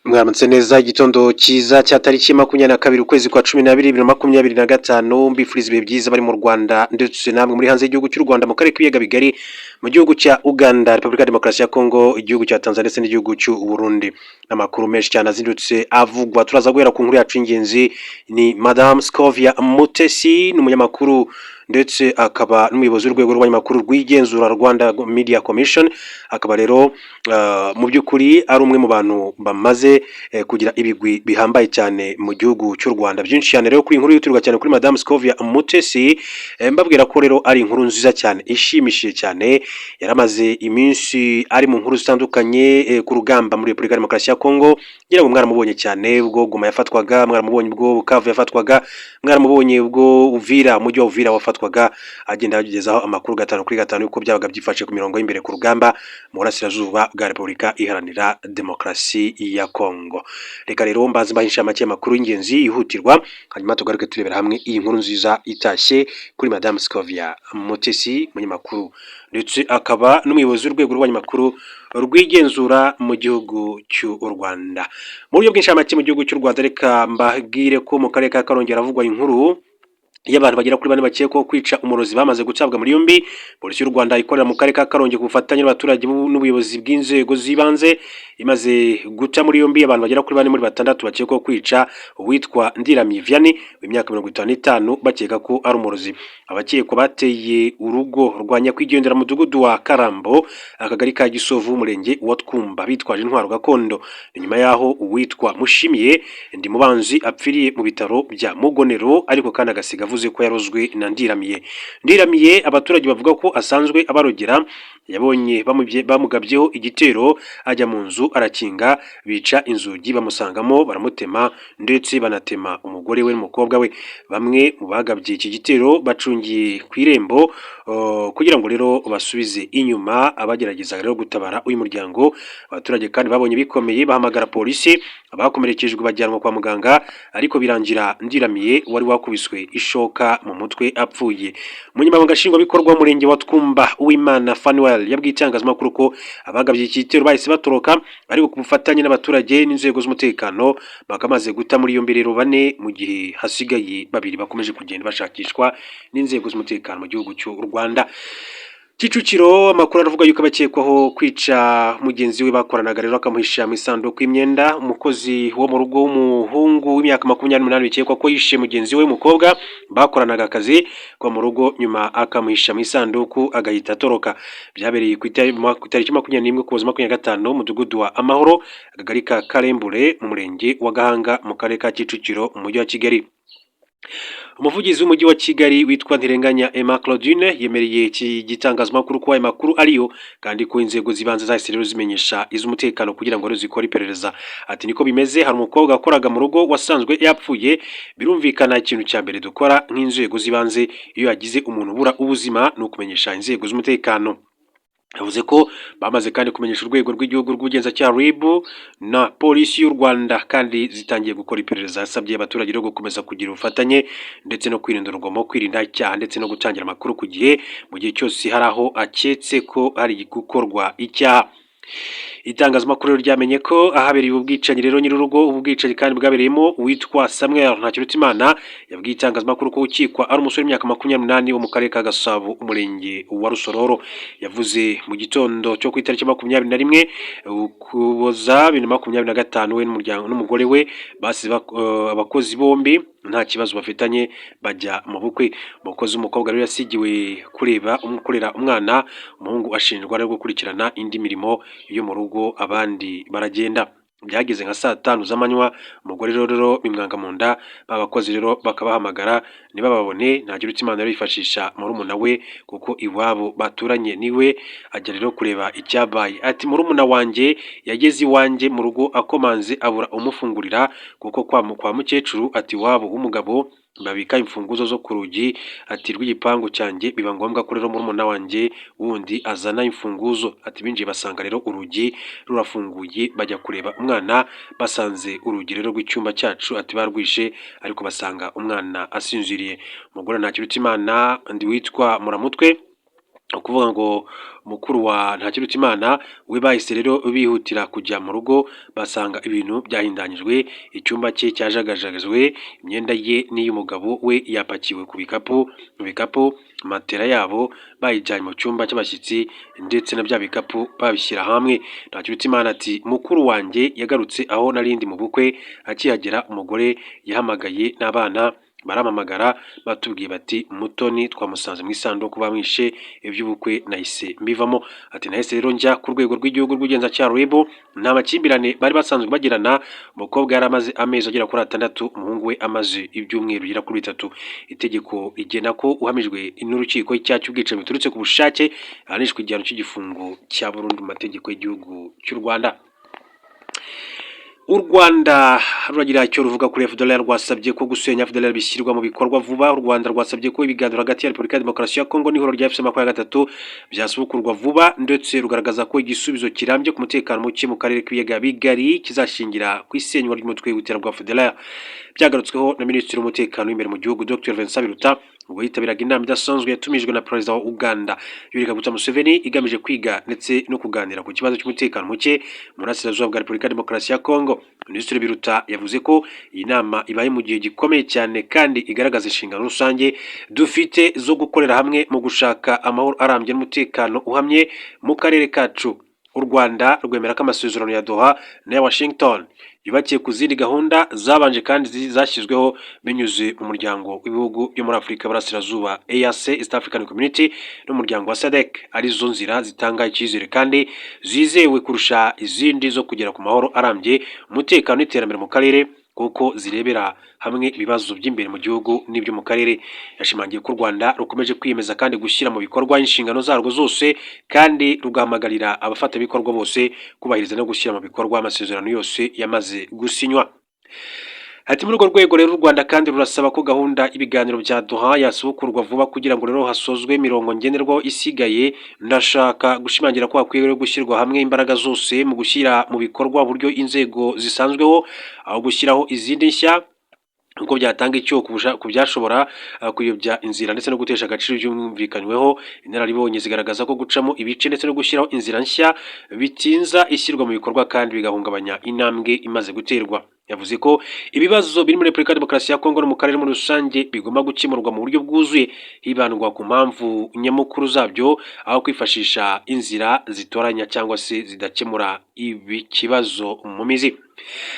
Mwaramutse neza igitondo cyiza cya tariki 22 ukwezi kwa 12 2025 mbifuriza ibihe byiza bari mu Rwanda ndetse namwe muri hanze y'igihugu cy'u Rwanda mu karere k'ibiyaga bigari mu gihugu cya Uganda, Repubulika ya Demokarasi ya Kongo, igihugu cya Tanzania ndetse n'igihugu cy'u Burundi. Amakuru menshi cyane azindutse avugwa, turaza guhera ku nkuru yacu y'ingenzi. Ni Madame Scovia Mutesi, ni umunyamakuru ndetse akaba n'umuyobozi w'urwego rw'abanyamakuru rw'igenzura Rwanda Media Commission, akaba rero mu by'ukuri ari umwe mu bantu bamaze kugira ibigwi bihambaye cyane mu gihugu cy'u Rwanda. Byinshi cyane rero kuri inkuru yiturwa cyane kuri Madame Scovia Mutesi, mbabwira ko rero ari inkuru nziza cyane ishimishije cyane. Yaramaze iminsi ari mu nkuru zitandukanye ku rugamba muri Repubulika ya Demokarasi ya Kongo, ngira ngo mwaramubonye cyane ubwo Goma yafatwaga, mwaramubonye ubwo Bukavu yafatwaga, mwaramubonye ubwo Uvira, umujyi wa Uvira wafatwaga, agenda yagezaho amakuru gatanu kuri gatanu yuko byabaga byifashe ku mirongo y'imbere ku rugamba mu burasirazuba bwa Repubulika Iharanira Demokarasi ya Kongo. Reka rero mbaze mbahisha make amakuru y'ingenzi yihutirwa, hanyuma tugaruke turebera hamwe iyi nkuru nziza itashye kuri Madame Scovia Mutesi, umunyamakuru ndetse akaba n'umuyobozi w'urwego rw'abanyamakuru rw'igenzura mu gihugu cy'u Rwanda. Mu buryo bw'inshamake mu gihugu cy'u Rwanda, reka mbabwire ko mu karere ka Karongi haravugwa inkuru y'abantu bagera kuri 4 bakekwaho kwica umurozi bamaze gucabwa muri yombi. Polisi y'u Rwanda ikorera mu karere ka Karongi ku bufatanye n'abaturage n'ubuyobozi bw'inzego z'ibanze imaze guca muri yombi abantu bagera kuri 4 muri 6 bakekwaho kwica uwitwa Ndiramiye Vianney w'imyaka 55 bakeka ko ari umurozi. Abakekwa bateye urugo rwa nyakwigendera mu mudugudu wa Karambo, akagari ka Gisovu, umurenge wa Twumba, bitwaje intwaro gakondo. Nyuma yaho uwitwa Mushimiye Ndimubanzi apfiriye mu bitaro bya Mugonero, ariko kandi agasiga avuze ko yarozwe na Ndiramiye. Abaturage bavuga ko asanzwe abarogera, yabonye bamugabyeho igitero, ajya mu nzu arakinga, bica inzugi bamusangamo, baramutema ndetse banatema umugore we n'umukobwa we. Bamwe mu bagabye iki gitero bacungiye ku irembo kugira ngo rero basubize inyuma abagerageza rero gutabara uyu muryango. Abaturage kandi babonye bikomeye bahamagara polisi, abakomerekejwe bajyanwa kwa muganga, ariko birangira Ndiramiye wari wakubiswe ishoka mu mutwe apfuye. Umunyamabanga nshingwabikorwa w'umurenge wa Twumba Uwimana Fanuel yabwiye itangazamakuru ko abagabye iki gitero bahise batoroka, ariko ku bufatanye n'abaturage n'inzego z'umutekano bakamaze guta muri yombi rero 4, mu gihe hasigaye 2 bakomeje kugenda bashakishwa n'inzego z'umutekano mu gihugu cy'u Rwanda. Kicukiro, amakuru aravuga yuko abakekwaho kwica mugenzi we bakoranaga rero akamuhisha mu isanduku y'imyenda. Umukozi wo mu rugo w'umuhungu w'imyaka 28 bikekwa ko yishe mugenzi we w'umukobwa bakoranaga akazi ko mu rugo, nyuma akamuhisha mu isanduku agahita atoroka. Byabereye ku itariki 21 kuza 25 mu mudugudu wa Amahoro, akagari ka Karembure, mu murenge wa Gahanga, mu karere ka Kicukiro, mu mujyi wa Kigali. Umuvugizi w'umujyi wa Kigali witwa Ntirenganya Emma Claudine yemereye iki gitangazamakuru ko aya makuru ariyo, kandi ko inzego zibanze zahise rero zimenyesha iz'umutekano kugira ngo zikore iperereza. Ati niko bimeze, hari umukobwa wakoraga mu rugo wasanzwe yapfuye. Birumvikana ikintu cya mbere dukora nk'inzego zibanze iyo yagize umuntu ubura ubuzima ni ukumenyesha inzego z'umutekano. Yavuze ko bamaze kandi kumenyesha urwego rw'igihugu rw'ubugenzacyaha RIB na polisi y'u Rwanda, kandi zitangiye gukora iperereza. Yasabye abaturage rero gukomeza kugira ubufatanye ndetse no kwirinda urugomo, kwirinda icyaha ndetse no gutangira amakuru ku gihe mu gihe cyose hari aho aketse ko hari gukorwa icyaha. Itangazamakuru ryamenye ko ahabereye ubwicanyi rero nyir'urugo, ubwicanyi kandi bwabereyemo uwitwa Samuel Ntakirutimana, yabwiye itangazamakuru ko ukikwa ari umusore w'imyaka 28 wo mu karere ka Gasabo, umurenge wa Rusororo. Yavuze mu gitondo cyo ku itariki 21 Ukuboza 2025 we n'umuryango n'umugore we basize abakozi bombi nta kibazo bafitanye bajya mu bukwe. Umukozi w'umukobwa rero yasigiwe kurera umwana, umuhungu ashinjwa rero gukurikirana indi mirimo yo mu rugo, abandi baragenda. Byageze nka saa 5 z'amanywa, umugore rero bimwanga mu nda, babakozi rero bakabahamagara ntibababone. Ntakirutimana rero yifashisha murumuna we kuko iwabo baturanye, niwe ajya rero kureba icyabaye. Ati murumuna wanjye yageze iwanjye mu rugo akomanze abura umufungurira kuko kwa mukecuru, ati wabo w'umugabo babika imfunguzo zo ku rugi ati rw'igipangu cyanjye, biba ngombwa ko rero murumuna wanjye wundi azana imfunguzo. Ati binjiye basanga rero urugi rurafunguye, bajya kureba umwana basanze urugi rero rw'icyumba cyacu ati barwishe, ariko basanga umwana asinziriye. Umugore Ntakirutimana ndi witwa Muramutwe ukuvuga ngo mukuru wa Ntakirutimana we bahise rero bihutira kujya mu rugo basanga ibintu byahindanyijwe, icyumba cye cyajagajagajwe, imyenda ye n'iy'umugabo we yapakiwe ku bikapu, matera yabo bayijyanye mu cyumba cy'abashyitsi ndetse na bya bikapu babishyira hamwe. Ntakirutimana ati mukuru wanjye yagarutse aho narindi mu bukwe, akihagera umugore yahamagaye n'abana baramamagara batubwiye bati Mutoni twamusanze mu isanduku bamwishe, iby'ubukwe nahise mbivamo. Ati nahise rero njya ku rwego rw'igihugu rw'ubugenzacyaha RIB, nta makimbirane bari basanzwe bagirana, umukobwa yari amaze amezi agera kuri 6, umuhungu we amaze ibyumweru bigera kuri 3. Itegeko rigena ko uhamijwe n'urukiko icyaha cy'ubwicanyi biturutse ku bushake ahanishwa igihano cy'igifungo cya burundu mu mategeko y'igihugu cy'u Rwanda. U Rwanda ruragira icyo ruvuga kuri FDLR, rwasabye ko gusenya FDLR bishyirwa mu bikorwa vuba. U Rwanda rwasabye ko ibiganiro hagati ya Repubulika ya Demokarasi ya Kongo n'ihuriro rya FC23 byasubukurwa vuba, ndetse rugaragaza ko igisubizo kirambye ku mutekano muke mu karere k'ibiyaga bigari kizashingira ku isenywa ry'umutwe w'iterabwoba FDLR. Byagarutsweho na Minisitiri w'Umutekano w'imbere mu gihugu Dr Vincent Biruta ubwo yitabiraga inama idasanzwe yatumijwe na Perezida wa Uganda Yoweri Kaguta Museveni igamije kwiga ndetse no kuganira ku kibazo cy'umutekano muke mu burasirazuba bwa Repubulika ya Demokarasi ya Kongo. Minisitiri Biruta yavuze ko iyi nama ibaye mu gihe gikomeye cyane kandi igaragaza inshingano rusange dufite zo gukorera hamwe mu gushaka amahoro arambye n'umutekano uhamye mu karere kacu. U Rwanda rwemera ko amasezerano ya Doha na Washington yubakiye ku zindi gahunda zabanje kandi zashyizweho binyuze mu muryango w'ibihugu byo muri Afurika y'Uburasirazuba EAC, East African Community, n'umuryango wa SADC, arizo nzira zitanga icyizere kandi zizewe kurusha izindi zo kugera ku mahoro arambye, umutekano n'iterambere mu karere, kuko zirebera hamwe ibibazo by'imbere mu gihugu n'ibyo mu karere. Yashimangiye ko u Rwanda rukomeje kwiyemeza kandi gushyira mu bikorwa inshingano zarwo zose, kandi rugahamagarira abafatanyabikorwa bose kubahiriza no gushyira mu bikorwa amasezerano yose yamaze gusinywa. Ati muri urwo rwego rero u Rwanda kandi rurasaba ko gahunda y'ibiganiro bya Doha yasubukurwa vuba kugira ngo rero hasozwe mirongo ngenderwaho isigaye. Ndashaka gushimangira ko hakwiye gushyirwa hamwe imbaraga zose mu gushyira mu bikorwa uburyo inzego zisanzweho aho gushyiraho izindi nshya, uko byatanga icyo ku byashobora kuyobya inzira ndetse no gutesha agaciro byumvikanyweho. Inararibonye zigaragaza ko gucamo ibice ndetse no gushyiraho inzira nshya bitinza ishyirwa mu bikorwa kandi bigahungabanya intambwe imaze guterwa. Yavuze ko ibibazo biri muri Repubulika ya Demokarasi ya Kongo no mu karere muri rusange bigomba gukemurwa mu buryo bwuzuye, hibandwa ku mpamvu nyamukuru zabyo aho kwifashisha inzira zitoranya cyangwa se zidakemura ibi kibazo mu mizi.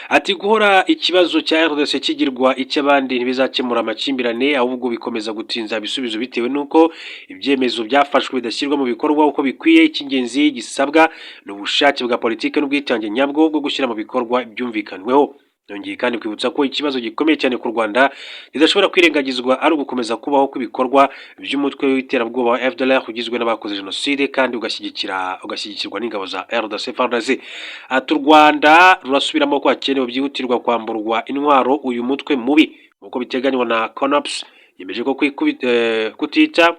Ati guhora ikibazo cya RDC kigirwa icy'abandi ntibizakemura amakimbirane, ahubwo bikomeza gutinza ibisubizo bitewe n'uko ibyemezo byafashwe bidashyirwa mu bikorwa uko bikwiye. Icy'ingenzi gisabwa n'ubushake bwa politiki n'ubwitange nyabwo bwo gushyira mu bikorwa ibyumvikanweho. Yongeye kandi kwibutsa ko ikibazo gikomeye cyane ku Rwanda kidashobora kwirengagizwa ari ugukomeza kubaho kw'ibikorwa by'umutwe w'iterabwoba wa FDLR ugizwe n'abakoze jenoside kandi ugashyigikirwa n'ingabo za RDC FARDC. Ati u Rwanda rurasubiramo ko hakenewe byihutirwa kwamburwa intwaro uyu mutwe mubi nk'uko biteganywa na CONOPS. Yemeje ko kutita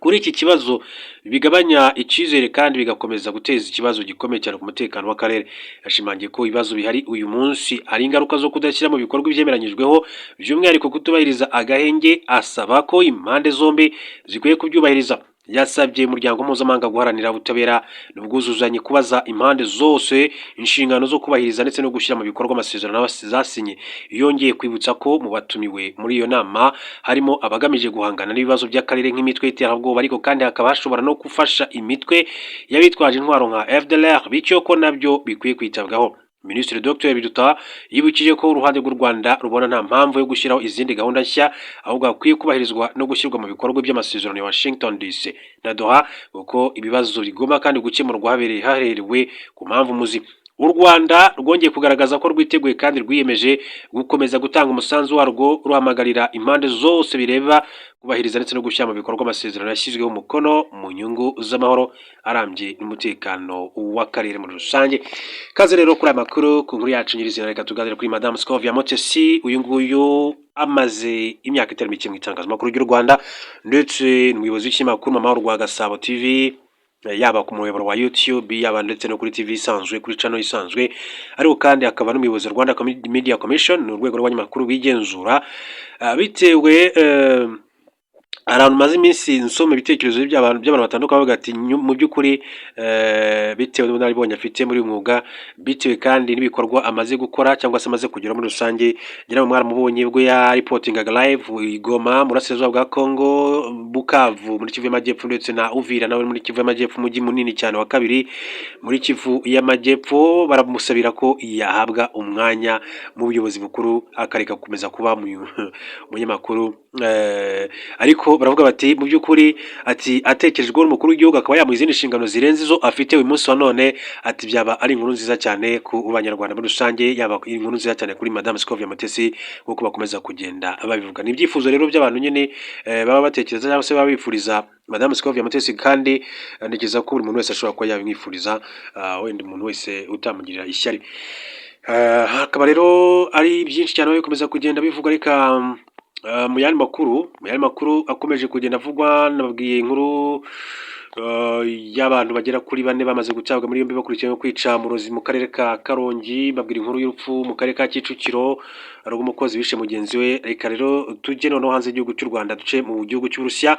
kuri iki kibazo bigabanya icyizere kandi bigakomeza guteza ikibazo gikomeye cyane ku mutekano w'akarere. Yashimangiye ko ibibazo bihari uyu munsi ari ingaruka zo kudashyira mu bikorwa ibyemeranyijweho, by'umwihariko kutubahiriza agahenge. Asaba ko impande zombi zikwiye kubyubahiriza. Yasabye umuryango mpuzamahanga guharanira ubutabera n'ubwuzuzanye kubaza impande zose inshingano zo kubahiriza ndetse no gushyira mu bikorwa amasezerano zasinye. Yongeye kwibutsa ko mu batumiwe muri iyo nama harimo abagamije guhangana n'ibibazo by'akarere nk'imitwe y'iterabwoba, ariko kandi hakaba hashobora no gufasha imitwe y'abitwaje intwaro nka FDLR, bityo ko nabyo bikwiye kwitabwaho. Minisitiri Dr Biruta yibukije ko uruhande rw'u Rwanda rubona nta mpamvu yo gushyiraho izindi gahunda nshya, ahubwo hakwiye kubahirizwa no gushyirwa mu bikorwa by'amasezerano ya Washington DC na Doha, kuko ibibazo bigomba kandi gukemurwa haherewe ku mpamvu muzi. U Rwanda rwongeye kugaragaza ko rwiteguye kandi rwiyemeje gukomeza gutanga umusanzu warwo, ruhamagarira impande zose bireba kubahiriza ndetse no gushyira mu bikorwa amasezerano yashyizweho umukono mu nyungu z'amahoro arambye n'umutekano w'akarere muri rusange. Kaze rero kuri aya makuru ku nkuru yacu nyirizina, reka tuganire kuri Madame Scovia Mutesi. Uyu nguyu amaze imyaka itari mike mu itangazamakuru ry'u Rwanda ndetse n'umuyobozi w'ikinyamakuru Mama w'u Rwa Gasabo TV, yaba ku muyoboro wa YouTube yaba ndetse no kuri TV isanzwe, kuri channel isanzwe, ariko kandi akaba n'umuyobozi wa Rwanda Media Commission, ni urwego rw'abanyamakuru bigenzura bitewe ahantu maze iminsi nsoma ibitekerezo by'abantu batandukanye bavuga ati mu by'ukuri bitewe n'ubunararibonye afite muri uyu mwuga, bitewe kandi n'ibikorwa amaze gukora cyangwa se amaze kugera muri rusange, ngira ngo mwaramubonye ubwo yaripotingaga live i Goma mu burasirazuba bwa Congo, Bukavu muri Kivu y'Amajyepfo ndetse na Uvira nawe muri Kivu y'Amajyepfo, umujyi munini cyane wa kabiri muri Kivu y'Amajyepfo. Baramusabira ko yahabwa umwanya mu buyobozi bukuru akareka gukomeza kuba umunyamakuru, ariko baravuga bati mu by'ukuri ati atekerejweho n'umukuru w'igihugu akaba yamuha izindi nshingano zirenze izo afite uyu munsi wa none, ati byaba ari inkuru nziza cyane ku banyarwanda muri rusange, yaba inkuru nziza cyane kuri Madame Scovia Mutesi nk'uko bakomeza kugenda babivuga. Ni ibyifuzo rero by'abantu nyine baba batekereza cyangwa se baba bifuriza Madame Scovia Mutesi, kandi ntekereza ko buri muntu wese ashobora kuba yabimwifuriza, wenda umuntu wese utamugirira ishyari. Hakaba rero ari byinshi cyane bikomeza kugenda bivuga. Reka mu yandi makuru akomeje kugenda avugwa, nababwiye inkuru y'abantu bagera kuri 4 bamaze gutabwa muri yombi bakurikiyeho kwica murozi mu karere ka Karongi. Babwira inkuru y'urupfu mu karere ka Kicukiro rw'umukozi bishe mugenzi we. Reka rero tujye noneho hanze y'igihugu cy'u Rwanda, duce mu gihugu cy'Uburusiya.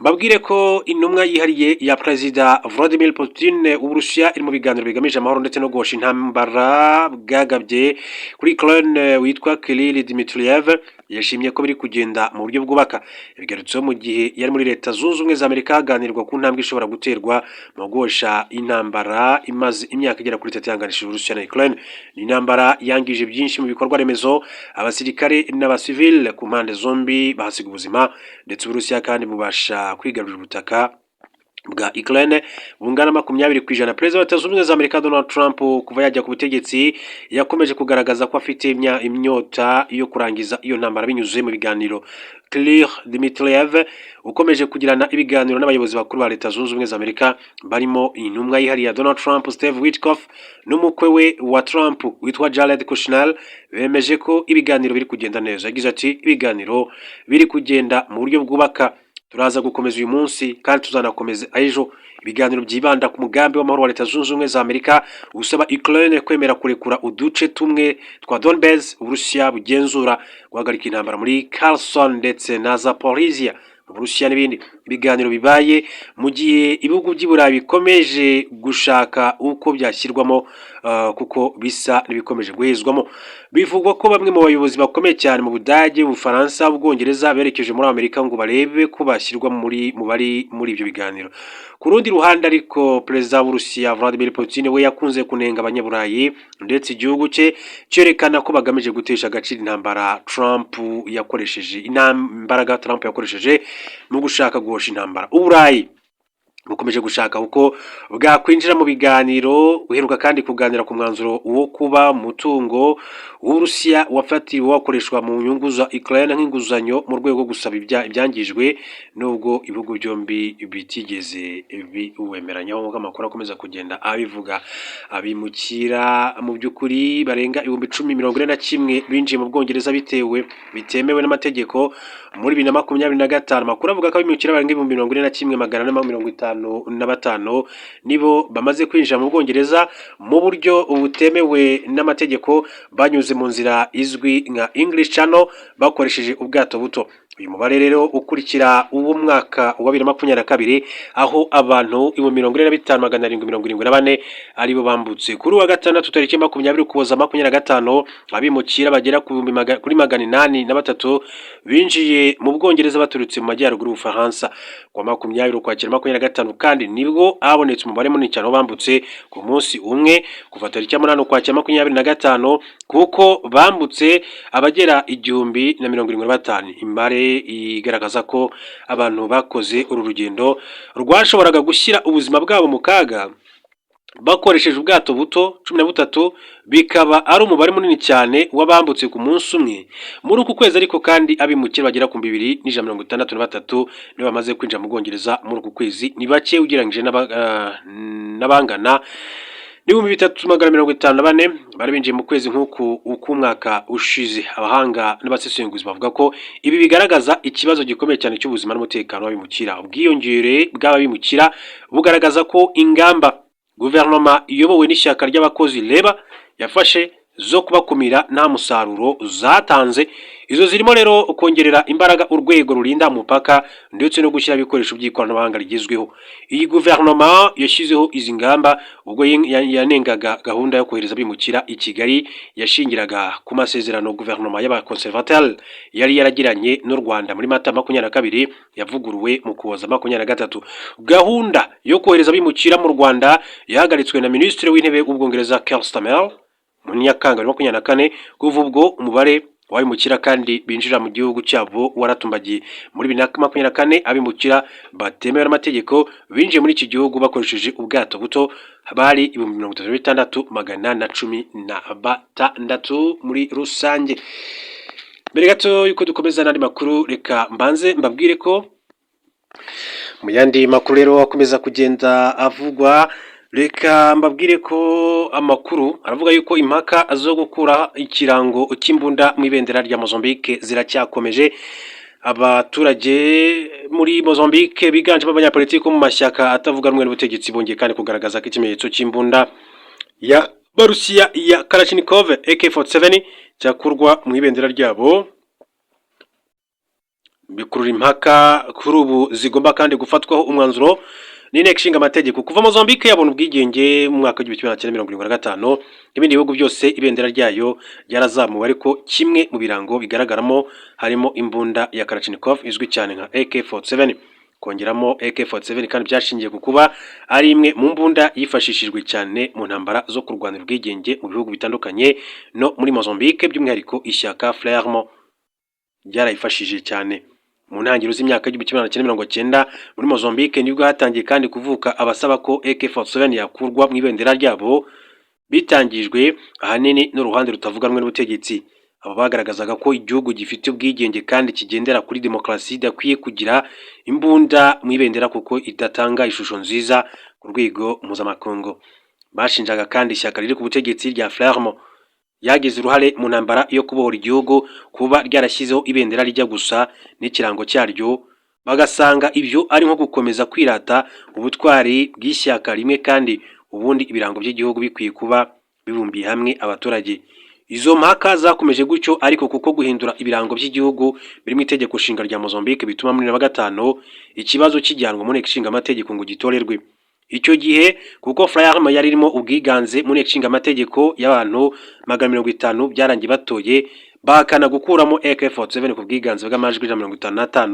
Mbabwire ko intumwa yihariye ya Perezida Vladimir Putin w'Uburusiya iri mu biganiro bigamije amahoro ndetse no guhosha intambara bwagabye kuri Ukraine witwa Kirill Dmitriev yashimye ko biri kugenda mu buryo bwubaka. Ibigarutseho mu gihe yari muri Leta Zunze Ubumwe za Amerika haganirwa ku ntambwe ishobora guterwa mu guhosha intambara imaze imyaka igera kuri 3 yanganishije Uburusiya na Ukraine. Ni intambara yangije byinshi mu bikorwa remezo, abasirikare n'abasivile ku mpande zombi bahasiga ubuzima, ndetse Uburusiya kandi bubasha kwigarurira ubutaka bwa Ukraine bungana 20%. Perezida wa Leta Zunze Ubumwe za Amerika Donald Trump kuva yajya ku butegetsi yakomeje kugaragaza ko afite imyota yo kurangiza iyo ntambara binyuze mu biganiro. Kirill Dmitriev ukomeje kugirana ibiganiro n'abayobozi bakuru ba Leta Zunze Ubumwe za Amerika barimo intumwa yihariye ya Donald Trump Steve Witkoff n'umukwe we wa Trump witwa Jared Kushner, bemeje ko ibiganiro biri kugenda neza. Yagize ati ibiganiro biri kugenda mu buryo bwubaka, turaza gukomeza uyu munsi kandi tuzanakomeza ejo. Ibiganiro byibanda ku mugambi w'amahoro wa Leta Zunze Ubumwe za Amerika usaba Ukraine kwemera kurekura uduce tumwe twa Donbass Uburusiya bugenzura, guhagarika intambara muri Kherson ndetse na Zaporizhia mu Burusiya n'ibindi. Ibiganiro bibaye mu gihe ibihugu by'Iburayi bikomeje gushaka uko byashyirwamo kuko bisa n'ibikomeje guhezwamo. Bivugwa ko bamwe mu bayobozi bakomeye cyane mu Budage, Ubufaransa, Ubwongereza berekeje muri Amerika ngo barebe ko bashyirwa muri ibyo biganiro. Ku rundi ruhande ariko Perezida w'Uburusiya Vladimir Putin we yakunze kunenga abanyaburayi ndetse igihugu cye cyerekana ko bagamije gutesha agaciro intambara Trump yakoresheje mu gushaka guhosha intambara. Uburayi bukomeje gushaka uko bwakwinjira mu biganiro, uheruka kandi kuganira ku mwanzuro wo kuba mutungo w'Uburusiya wafatiwe wakoreshwa mu nyungu za Ukraine nk'inguzanyo mu rwego rwo gusaba ibyangijwe, nubwo ibihugu byombi bitigeze biwemeranyaho. Nk'uko amakuru akomeza kugenda abivuga, abimukira mu by'ukuri barenga 1041 binjiye mu Bwongereza bitemewe n'amategeko muri 2025. Amakuru avuga ko abimukira barenga 41,455 nibo bamaze kwinjira mu Bwongereza mu buryo butemewe n'amategeko banyuze mu nzira izwi nka English Channel bakoresheje ubwato buto. Uyu mubare rero ukurikira uwo mwaka wa 2022 aho abantu 45,774 aribo bambutse. Kuri wa gatandatu tariki 20 Ukuboza 2025 abimukira bagera kuri 803 binjiye mu Bwongereza baturutse mu majyaruguru y'Ubufaransa. Kwa 20 Ukwakira 2025 kandi nibwo habonetse umubare munini cyane bambutse ku munsi umwe kuva tariki 8 Ukwakira 2025, kuko bambutse abagera 1075. Imbare igaragaza ko abantu bakoze uru rugendo rwashoboraga gushyira ubuzima bwabo mu kaga bakoresheje ubwato buto 13, bikaba ari umubare munini cyane w'abambutse ku munsi umwe muri uku kwezi. Ariko kandi abimukira bagera ku 2,163 nibo bamaze kwinjira mu Bwongereza muri uku kwezi. Ni bake ugereranyije n'abangana 354 bari binjiye mu kwezi nk'uku umwaka ushize. Abahanga n'abasesenguzi bavuga ko ibi bigaragaza ikibazo gikomeye cyane cy'ubuzima n'umutekano w'abimukira. Ubwiyongere bw'abimukira bugaragaza ko ingamba guverinoma iyobowe n'ishyaka ry'abakozi Labour yafashe zo kubakumira nta musaruro zatanze. Izo zirimo rero kongerera imbaraga urwego rurinda umupaka ndetse no gushyira ibikoresho by'ikoranabuhanga rigezweho. Iyi guverinoma yashyizeho izi ngamba ubwo yanengaga gahunda yo kohereza abimukira i Kigali yashingiraga ku masezerano guverinoma y'abakonservateur yari yaragiranye n'u Rwanda muri Mata 2022 yavuguruwe mu Kuboza 2023. Gahunda yo kohereza abimukira mu Rwanda yahagaritswe na Minisitiri w'Intebe w'Ubwongereza Keir Starmer mu Nyakanga 2024 kuva ubwo umubare wabimukira kandi binjira mu gihugu cyabo waratumbagiye. Muri 2024 abimukira batemewe n'amategeko binjiye muri iki gihugu bakoresheje ubwato buto bari 36,816 muri rusange. Mbere gato yuko dukomeza n'andi makuru, reka mbanze mbabwire ko mu yandi makuru rero akomeza kugenda avugwa. Reka mbabwire ko amakuru aravuga yuko impaka zo gukura ikirango cy'imbunda mu ibendera rya Mozambique ziracyakomeje. Abaturage muri Mozambique biganjemo abanyapolitiki mu mashyaka atavuga rumwe n'ubutegetsi bongeye kandi kugaragaza ko ikimenyetso cy'imbunda ya Barusiya ya Kalashnikov AK-47 cyakurwa mu ibendera ryabo. Bikurura impaka kuri ubu zigomba kandi gufatwaho umwanzuro n'inteko ishinga amategeko. Kuva Mozambique yabona ubwigenge mu mwaka w'1975 ibindi bihugu byose ibendera ryayo ryarazamuwe, ariko kimwe mu birango bigaragaramo harimo imbunda ya Kalashnikov izwi cyane nka AK-47. Kongeramo AK-47 kandi byashingiye ku kuba ari imwe mu mbunda yifashishijwe cyane mu ntambara zo kurwanira ubwigenge mu bihugu bitandukanye, no muri Mozambique by'umwihariko ishyaka Frelimo ryarayifashije cyane. Mu ntangiriro z'imyaka y'1990 muri Mozambique nibwo hatangiye kandi kuvuka abasaba ko AK-47 yakurwa mu ibendera ryabo, bitangijwe ahanini n'uruhande rutavuga rumwe n'ubutegetsi. Aba bagaragazaga ko igihugu gifite ubwigenge kandi kigendera kuri demokarasi idakwiye kugira imbunda mu ibendera kuko idatanga ishusho nziza ku rwego mpuzamakungu. Bashinjaga kandi ishyaka riri ku butegetsi rya Frelimo yagize uruhare mu ntambara yo kubohora igihugu kuba ryarashyizeho ibendera rijya gusa n'ikirango cyaryo, bagasanga ibyo ari nko gukomeza kwirata ubutwari bw'ishyaka rimwe kandi ubundi ibirango by'igihugu bikwiye kuba bibumbiye hamwe abaturage. Izo mpaka zakomeje gutyo, ariko kuko guhindura ibirango by'igihugu birimo itegeko nshinga rya Mozambique bituma muri 2005 ikibazo kijyanwa mu nteko ishinga amategeko ngo gitorerwe. Icyo gihe kuko Frelimo yari irimo ubwiganze mu nteko ishinga amategeko y'abantu 50 byarangiye batoye bahakana gukuramo AK-47 ku bwiganze bw'amajwi 55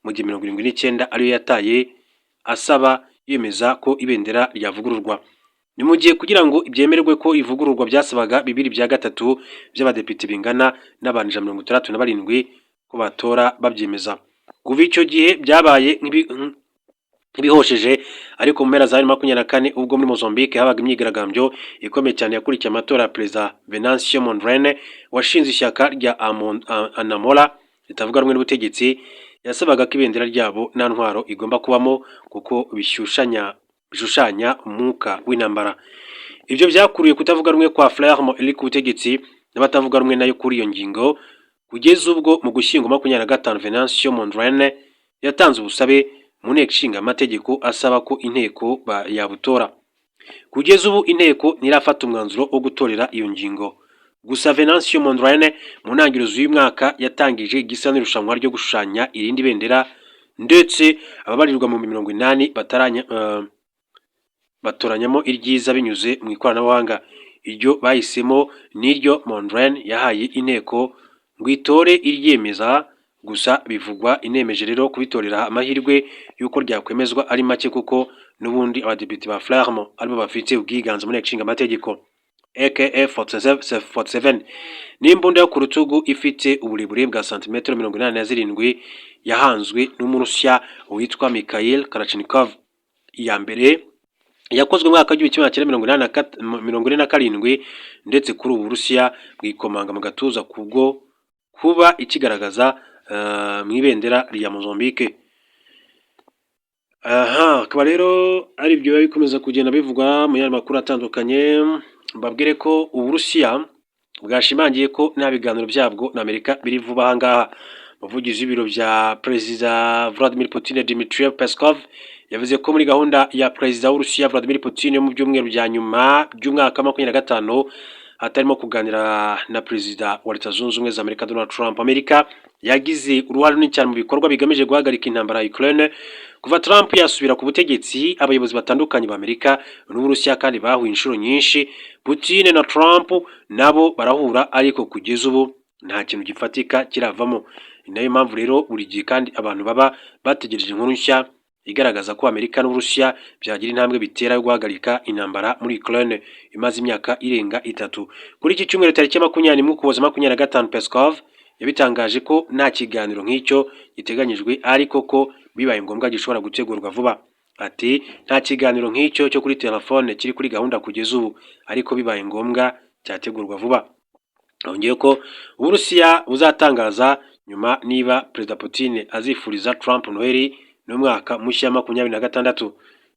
mu gihe 79 ariyo yataye asaba yemeza ko ibendera ryavugururwa. Ni mu gihe kugira ngo ibyemererwe ko ivugururwa byasabaga 2/3 by'abadepite bingana n'abantu 67 ko batora babyemeza. Kuva icyo gihe byabaye nk'ibihosheje, ariko mu mpera za 2024 ubwo muri Mozambique habaga imyigaragambyo ikomeye cyane yakurikiye amatora ya Perezida Venancio Mondlane washinze ishyaka rya Anamola ritavuga rumwe n'ubutegetsi, yasabaga ko ibendera ryabo nta ntwaro igomba kubamo kuko bishushanya umwuka w'intambara. Ibyo byakuriye kutavuga rumwe kwa Frelimo iri ku butegetsi n'abatavuga rumwe nayo kuri iyo ngingo, kugeza ubwo mu Gushyingo 2025 Venancio Mondlane yatanze ubusabe mu nteko ishinga amategeko asaba ko inteko yabutora. Kugeza ubu inteko ntirafata umwanzuro wo gutorera iyo ngingo. Gusa Venancio Mondlane mu ntangiriro z'uyu mwaka yatangije igisa n'irushanwa ryo gushushanya irindi bendera, ndetse ababarirwa mu 80 batoranyamo iryiza binyuze mu ikoranabuhanga. Iryo bahisemo n'iryo Mondlane yahaye inteko ngo itore iryemeza. Gusa bivugwa inemeje rero kubitorera amahirwe yuko ryakwemezwa ari make kuko n'ubundi abadepite ba Frelimo aribo bafite ubwiganze mu nteko ishinga amategeko. AK-47 ni imbunda yo ku rutugu ifite uburebure bwa santimetero 87 yahanzwe n'Umurusiya witwa Mikhail Kalashnikov. Iya mbere yakozwe mu mwaka w'1947 ndetse kuri ubu Burusiya bwikomanga mu gatuza kubwo kuba ikigaragaza mu ibendera rya Mozambique. Akaba rero ari byo bikomeza kugenda bivugwa mu yandi makuru atandukanye. Mbabwire ko Uburusiya bwashimangiye ko nta biganiro byabwo na Amerika biri vuba aha ngaha. Umuvugizi w'ibiro bya Perezida Vladimir Putin Dmitry Peskov yavuze ko muri gahunda ya Perezida w'Urusiya Vladimir Putin mu byumweru bya nyuma by'umwaka 2025 atarimo kuganira na perezida wa Leta Zunze Ubumwe za Amerika Donald Trump. Amerika yagize uruhare runini cyane mu bikorwa bigamije guhagarika intambara ya Ukraine kuva Trump yasubira ku butegetsi. Abayobozi batandukanye ba Amerika n'Uburusiya kandi bahuye inshuro nyinshi. Putin na Trump nabo barahura, ariko kugeza ubu nta kintu gifatika kiravamo. Ni nayo mpamvu rero buri gihe kandi abantu baba bategereje inkuru nshya igaragaza ko Amerika n'Uburusiya byagira intambwe bitera yo guhagarika intambara muri Ukraine imaze imyaka irenga 3. Kuri iki cyumweru tariki 21 Ukuboza 2025, Peskov yabitangaje ko nta kiganiro nk'icyo giteganyijwe, ariko ko bibaye ngombwa gishobora gutegurwa vuba. Ati nta kiganiro nk'icyo cyo kuri telefone kiri kuri gahunda kugeza ubu, ariko bibaye ngombwa cyategurwa vuba. Ongeye ko Uburusiya buzatangaza nyuma niba Perezida Putin azifuriza Trump Noheli n'umwaka mushya 2026.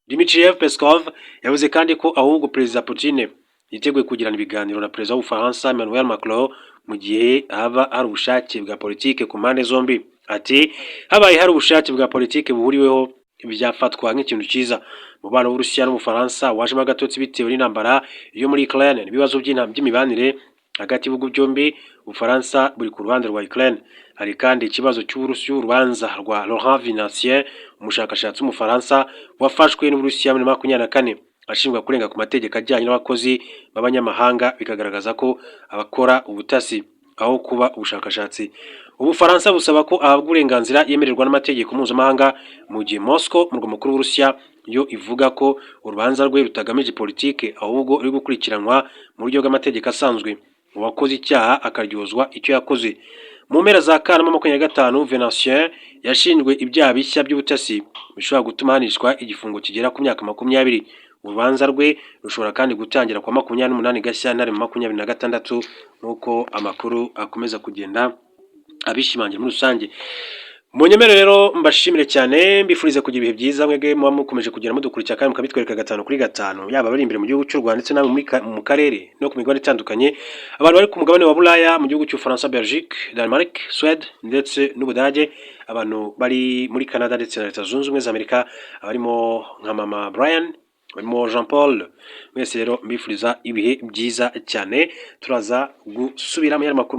Dmitry Peskov yavuze kandi ko ahubwo Perezida Putin yiteguye kugirana ibiganiro na Perezida w'Ubufaransa Emmanuel Macron mu gihe haba hari ubushake bwa politike ku mpande zombi. Ati habaye hari ubushake bwa politike buhuriweho byafatwa nk'ikintu cyiza. Umubano w'Uburusiya n'Ubufaransa wajemo agatotsi bitewe n'intambara yo muri Ukraine n'ibibazo by'imibanire hagati y'ibihugu byombi. Ubufaransa buri ku ruhande rwa Ukraine. Hari kandi ikibazo cy'Uburusiya, urubanza rwa Laurent Vinacier, umushakashatsi w'Umufaransa wafashwe n'Uburusiya muri 2024 ashinjwa kurenga ku mategeko ajyanye n'abakozi b'abanyamahanga, bikagaragaza ko abakora ubutasi aho kuba ubushakashatsi. Ubufaransa busaba ko ahabwa uburenganzira yemererwa n'amategeko mpuzamahanga, mu gihe Moscow mu mukuru w'Uburusiya yo ivuga ko urubanza rwe rutagamije politike ahubwo uri gukurikiranwa mu buryo bw'amategeko asanzwe. Uwakoze icyaha akaryozwa icyo yakoze. Mu mpera za Kanama 2025, Vinacier yashinjwe ibyaha bishya by'ubutasi bishobora gutuma hanishwa igifungo kigera ku myaka 20. Urubanza rwe rushobora kandi gutangira kwa 28 Gashyantare 2026 nk'uko amakuru akomeza kugenda abishimangira muri rusange. Munyemere rero mbashimire cyane, mbifurize kugira ibihe byiza mwege muba mukomeje kugera mudukurikira kandi mukabitwereka 5 kuri 5, yaba bari imbere mu gihugu cy'u Rwanda ndetse namwe mu karere no ku migabane itandukanye, abantu bari ku mugabane wa Bulaya, mu gihugu cy'u Faransa, Belgique, Denmark, Sweden ndetse n'Ubudage, abantu bari muri Canada ndetse na Leta Zunze Ubumwe za Amerika, abarimo nka Mama Brian, barimo Jean Paul, mwese rero mbifuriza ibihe byiza cyane. Turaza gusubira mu makuru